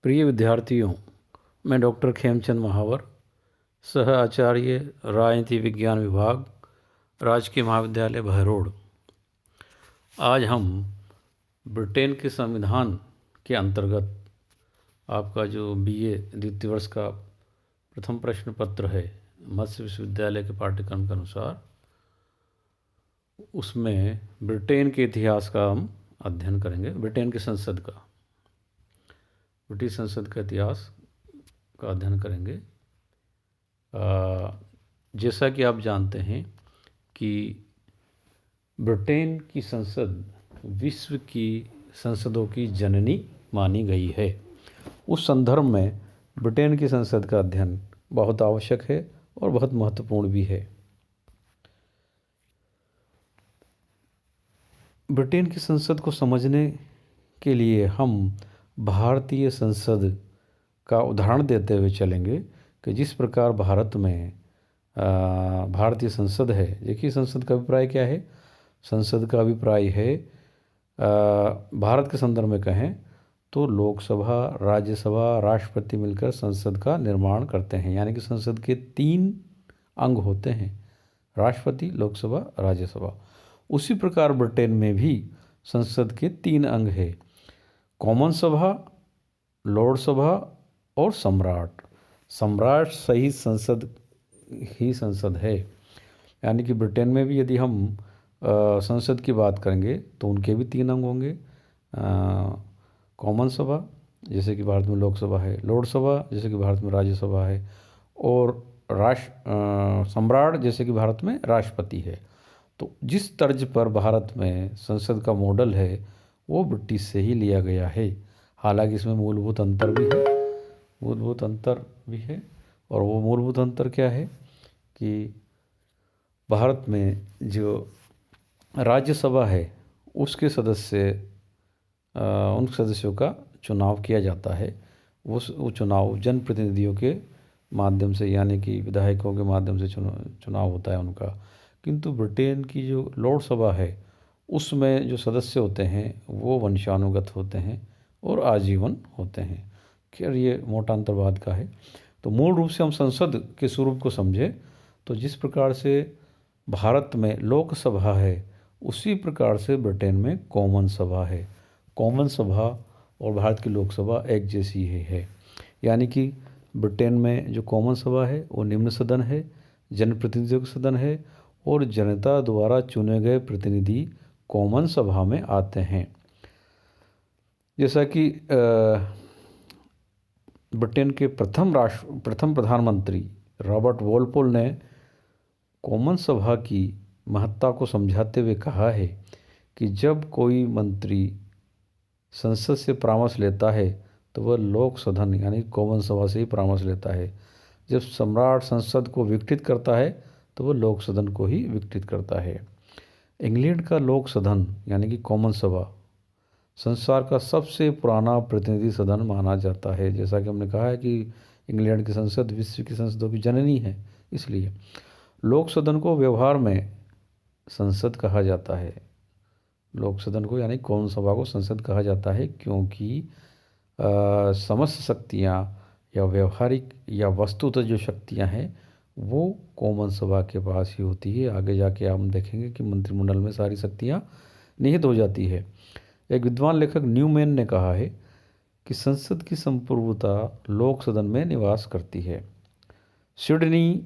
प्रिय विद्यार्थियों, मैं डॉक्टर खेमचंद महावर, सह आचार्य राजनीति विज्ञान विभाग, राजकीय महाविद्यालय बहरोड। आज हम ब्रिटेन के संविधान के अंतर्गत आपका जो बीए द्वितीय वर्ष का प्रथम प्रश्न पत्र है मत्स्य विश्वविद्यालय के पाठ्यक्रम के अनुसार, उसमें ब्रिटेन के इतिहास का हम अध्ययन करेंगे। ब्रिटेन की संसद का, ब्रिटिश संसद का इतिहास का अध्ययन करेंगे। जैसा कि आप जानते हैं कि ब्रिटेन की संसद विश्व की संसदों की जननी मानी गई है। उस संदर्भ में ब्रिटेन की संसद का अध्ययन बहुत आवश्यक है और बहुत महत्वपूर्ण भी है। ब्रिटेन की संसद को समझने के लिए हम भारतीय संसद का उदाहरण देते हुए चलेंगे कि जिस प्रकार भारत में भारतीय संसद है। देखिए, संसद का अभिप्राय क्या है? संसद का अभिप्राय है, भारत के संदर्भ में कहें तो लोकसभा, राज्यसभा, राष्ट्रपति मिलकर संसद का निर्माण करते हैं। यानी कि संसद के 3 अंग होते हैं: राष्ट्रपति, लोकसभा, राज्यसभा। उसी प्रकार ब्रिटेन में भी संसद के 3 अंग हैं: कॉमन सभा, लॉर्ड सभा और सम्राट। सम्राट सहित संसद ही संसद है। यानी कि ब्रिटेन में भी यदि हम संसद की बात करेंगे तो उनके भी 3 अंग होंगे: कॉमन सभा, जैसे कि भारत में लोकसभा है; लॉर्ड सभा, जैसे कि भारत में राज्यसभा है; और सम्राट, जैसे कि भारत में राष्ट्रपति है। तो जिस तर्ज पर भारत में संसद का मॉडल है वो ब्रिटिश से ही लिया गया है। हालांकि इसमें मूलभूत अंतर भी है। और वो मूलभूत अंतर क्या है कि भारत में जो राज्यसभा है उसके उन सदस्यों का चुनाव किया जाता है। वो चुनाव जनप्रतिनिधियों के माध्यम से, यानी कि विधायकों के माध्यम से चुनाव होता है उनका। किंतु ब्रिटेन की जो लॉर्ड सभा है उसमें जो सदस्य होते हैं वो वंशानुगत होते हैं और आजीवन होते हैं। खैर, ये मोटा अंतर्वाद का है। तो मूल रूप से हम संसद के स्वरूप को समझे तो जिस प्रकार से भारत में लोकसभा है उसी प्रकार से ब्रिटेन में कॉमन सभा है। कॉमन सभा और भारत की लोकसभा एक जैसी ही है। यानी कि ब्रिटेन में जो कॉमन सभा है वो निम्न सदन है, जनप्रतिनिधियों का सदन है, और जनता द्वारा चुने गए प्रतिनिधि कॉमन सभा में आते हैं। जैसा कि ब्रिटेन के प्रथम प्रधानमंत्री रॉबर्ट वॉलपोल ने कॉमन सभा की महत्ता को समझाते हुए कहा है कि जब कोई मंत्री संसद से परामर्श लेता है तो वह लोक सदन यानी कॉमन सभा से ही परामर्श लेता है। जब सम्राट संसद को विघटित करता है तो वह लोक सदन को ही विघटित करता है। इंग्लैंड का लोक सदन यानी कि कॉमन सभा संसार का सबसे पुराना प्रतिनिधि सदन माना जाता है। जैसा कि हमने कहा है कि इंग्लैंड की संसद विश्व की संसदों की जननी है, इसलिए लोक सदन को व्यवहार में संसद कहा जाता है। लोक सदन को यानी कॉमन सभा को संसद कहा जाता है क्योंकि समस्त शक्तियाँ या व्यवहारिक या वस्तुतः जो शक्तियाँ हैं वो कॉमन सभा के पास ही होती है। आगे जाके हम देखेंगे कि मंत्रिमंडल में सारी शक्तियाँ निहित हो जाती है। एक विद्वान लेखक न्यूमैन ने कहा है कि संसद की संप्रभुता लोक सदन में निवास करती है। सिडनी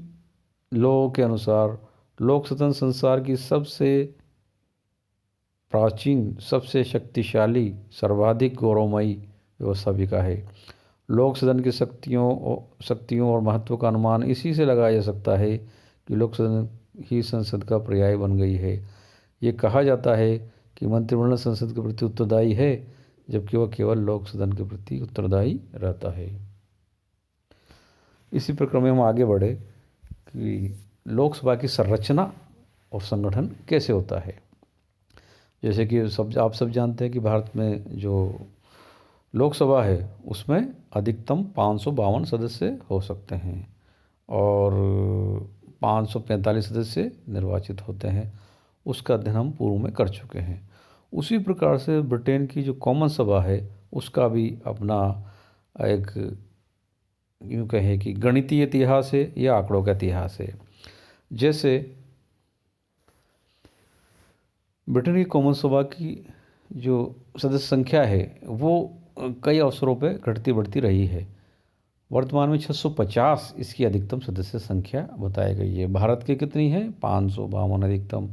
लॉ के अनुसार लोक सदन संसार की सबसे प्राचीन, सबसे शक्तिशाली, सर्वाधिक गौरवमयी व्यवस्थापिका है। लोक सदन की शक्तियों और महत्व का अनुमान इसी से लगाया जा सकता है कि लोक सदन ही संसद का पर्याय बन गई है। ये कहा जाता है कि मंत्रिमंडल संसद के प्रति उत्तरदायी है जबकि वह केवल लोक सदन के प्रति उत्तरदायी रहता है। इसी प्रकार में हम आगे बढ़े कि लोकसभा की संरचना और संगठन कैसे होता है। जैसे कि आप सब जानते हैं कि भारत में जो लोकसभा है उसमें अधिकतम 552 सदस्य हो सकते हैं और 545 सदस्य निर्वाचित होते हैं। उसका अध्ययन हम पूर्व में कर चुके हैं। उसी प्रकार से ब्रिटेन की जो कॉमन सभा है उसका भी अपना एक यूँ कहें कि गणितीय इतिहास है या आंकड़ों का इतिहास है। जैसे ब्रिटेन की कॉमन सभा की जो सदस्य संख्या है वो कई अवसरों पर घटती बढ़ती रही है। वर्तमान में 650 इसकी अधिकतम सदस्य संख्या बताई गई है। भारत की कितनी है? 552 अधिकतम,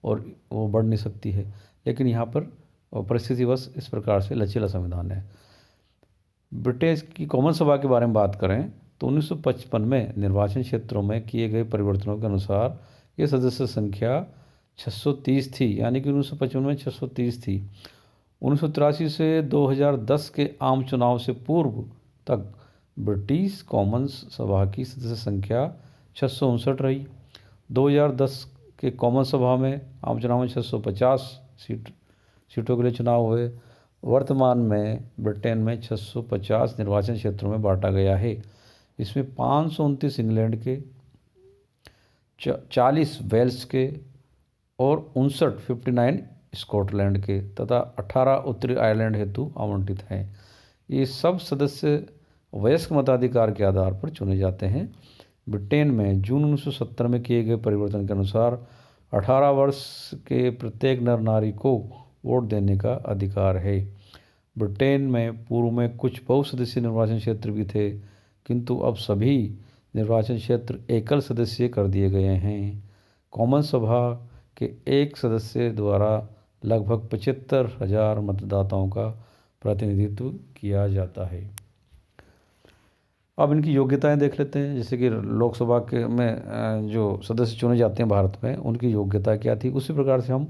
और वो बढ़ नहीं सकती है। लेकिन यहाँ पर परिस्थितिवश इस प्रकार से लचीला संविधान है। ब्रिटेन की कॉमन सभा के बारे में बात करें तो 1955 में निर्वाचन क्षेत्रों में किए गए परिवर्तनों के अनुसार ये सदस्य संख्या 630 थी, यानी कि 1955 में 630 थी। 1983 से 2010 के आम चुनाव से पूर्व तक ब्रिटिश कॉमन सभा की सदस्य संख्या 659 रही। 2010 के कॉमन सभा में आम चुनाव में 650 सीटों के लिए चुनाव हुए। वर्तमान में ब्रिटेन में 650 निर्वाचन क्षेत्रों में बांटा गया है। इसमें 529 इंग्लैंड के, 40 वेल्स के और 59 स्कॉटलैंड के तथा 18 उत्तरी आयरलैंड हेतु आवंटित हैं। ये सब सदस्य वयस्क मताधिकार के आधार पर चुने जाते हैं। ब्रिटेन में जून 1970 में किए गए परिवर्तन के अनुसार 18 वर्ष के प्रत्येक नर नारी को वोट देने का अधिकार है। ब्रिटेन में पूर्व में कुछ बहुसदस्यीय निर्वाचन क्षेत्र भी थे, किंतु अब सभी निर्वाचन क्षेत्र एकल सदस्यीय कर दिए गए हैं। कॉमन सभा के एक सदस्य द्वारा लगभग 75,000 मतदाताओं का प्रतिनिधित्व किया जाता है। अब इनकी योग्यताएं देख लेते हैं। जैसे कि लोकसभा के में जो सदस्य चुने जाते हैं भारत में, उनकी योग्यता क्या थी, उसी प्रकार से हम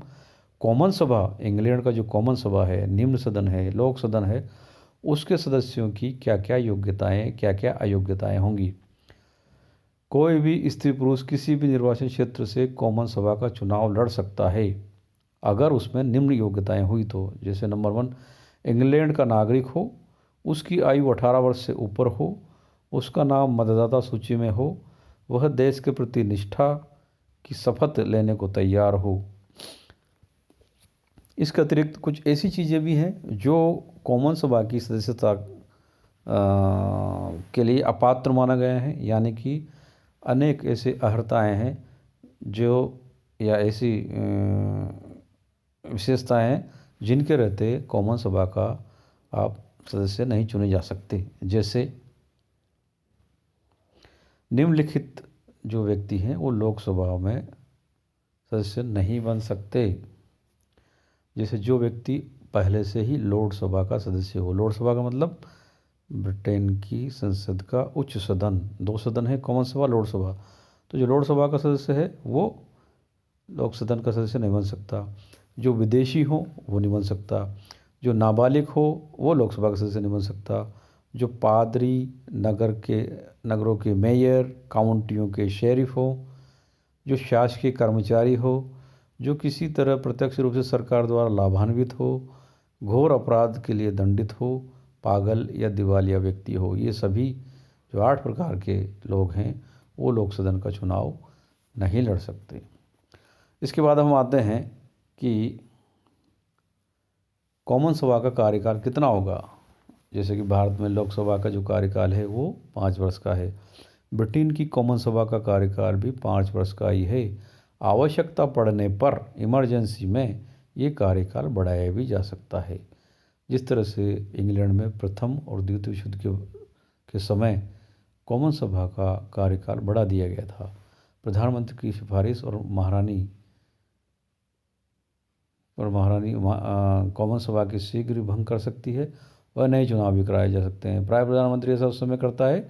कॉमन सभा, इंग्लैंड का जो कॉमन सभा है, निम्न सदन है, लोक सदन है, उसके सदस्यों की क्या क्या योग्यताएं, क्या क्या अयोग्यताएं होंगी। कोई भी स्त्री पुरुष किसी भी निर्वाचन क्षेत्र से कॉमन सभा का चुनाव लड़ सकता है अगर उसमें निम्न योग्यताएं हुई तो। जैसे नंबर 1, इंग्लैंड का नागरिक हो, उसकी आयु 18 वर्ष से ऊपर हो, उसका नाम मतदाता सूची में हो, वह देश के प्रति निष्ठा की शपथ लेने को तैयार हो। इसके अतिरिक्त कुछ ऐसी चीज़ें भी हैं जो कॉमन सभा की सदस्यता के लिए अपात्र माना गया है, यानी कि अनेक ऐसे अर्हताएँ हैं जो, या ऐसी विशेषताएँ हैं जिनके रहते कॉमन सभा का आप सदस्य नहीं चुने जा सकते। जैसे निम्नलिखित जो व्यक्ति हैं वो लोकसभा में सदस्य नहीं बन सकते। जैसे जो व्यक्ति पहले से ही लोकसभा का सदस्य हो। लोकसभा का मतलब ब्रिटेन की संसद का उच्च सदन। 2 सदन है, कॉमन सभा, लोकसभा। तो जो लोकसभा का सदस्य है वो लोक सदन का सदस्य नहीं बन सकता। जो विदेशी हो वो नहीं बन सकता। जो नाबालिग हो वो लोकसभा का सदस्य नहीं बन सकता। जो पादरी, नगरों के मेयर, काउंटियों के शेरिफ हो, जो शासकीय कर्मचारी हो, जो किसी तरह प्रत्यक्ष रूप से सरकार द्वारा लाभान्वित हो, घोर अपराध के लिए दंडित हो, पागल या दिवालिया व्यक्ति हो, ये सभी जो 8 प्रकार के लोग हैं वो लोक सदन का चुनाव नहीं लड़ सकते। इसके बाद हम आते हैं कि कॉमन सभा का कार्यकाल कितना होगा। जैसे कि भारत में लोकसभा का जो कार्यकाल है वो 5 वर्ष का है। ब्रिटेन की कॉमन सभा का कार्यकाल भी 5 वर्ष का ही है। आवश्यकता पड़ने पर इमरजेंसी में ये कार्यकाल बढ़ाया भी जा सकता है। जिस तरह से इंग्लैंड में प्रथम और द्वितीय विश्व युद्ध के समय कॉमन सभा का कार्यकाल बढ़ा दिया गया था। प्रधानमंत्री की सिफारिश और महारानी कॉमन सभा की शीघ्र भंग कर सकती है और नए चुनाव भी कराए जा सकते हैं। प्राय प्रधानमंत्री ऐसा उस समय करता है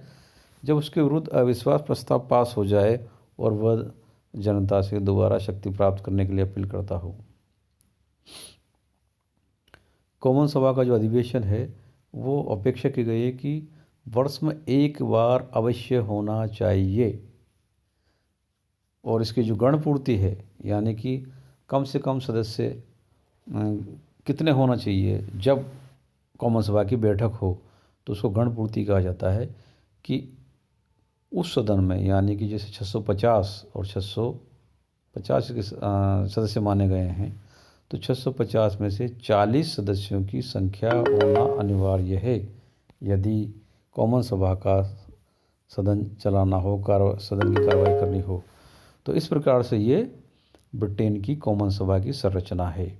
जब उसके विरुद्ध अविश्वास प्रस्ताव पास हो जाए और वह जनता से दोबारा शक्ति प्राप्त करने के लिए अपील करता हो। कॉमन सभा का जो अधिवेशन है वो अपेक्षा की गई है कि वर्ष में एक बार अवश्य होना चाहिए, और इसकी जो गणपूर्ति है, यानी कि कम से कम सदस्य कितने होना चाहिए जब कॉमन सभा की बैठक हो, तो उसको गणपूर्ति कहा जाता है। कि उस सदन में, यानी कि जैसे 650 और 650 के सदस्य माने गए हैं, तो 650 में से 40 सदस्यों की संख्या होना अनिवार्य है। यदि कॉमन सभा का सदन चलाना हो, सदन की कार्रवाई करनी हो। तो इस प्रकार से ये ब्रिटेन की कॉमन सभा की संरचना है।